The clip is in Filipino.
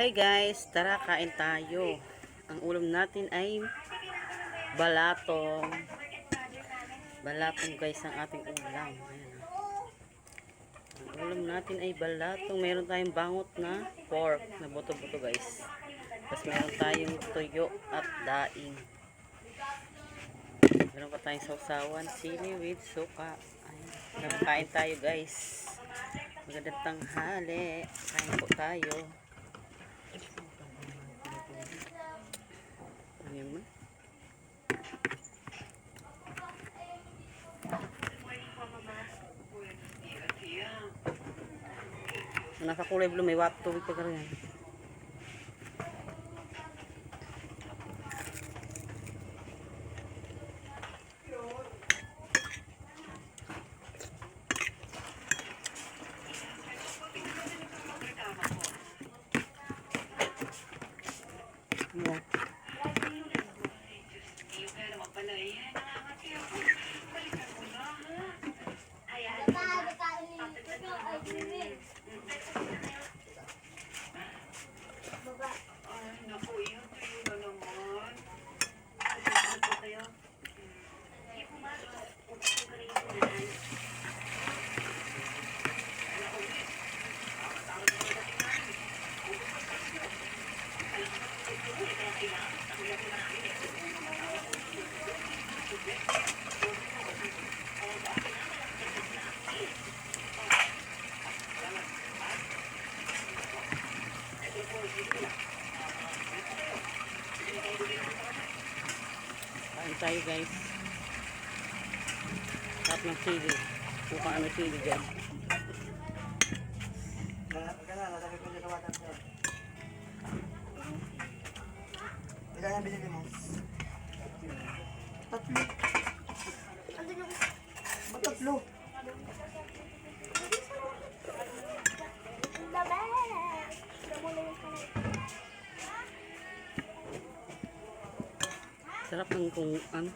Hi guys, tara kain tayo. Ang ulam natin ay balatong. Balatong guys ang ating ulam. Ayan. Ang ulam natin ay balatong. Meron tayong bangot na pork na buto-buto guys. Tapos meron tayong tuyo at daing. Meron pa tayong sausawan, sili with suka. Ayan. Kain tayo guys. Magandang tanghali. Kain po tayo. Ayan. Nakakulay blue, may water tubig pa rin. Yeah. Kain tayo guys. Sarap ng sili. Kung ano sili dyan. Ilan ang binili mo? Tatlo. Ba't tatlo? Sarap ng kung ano.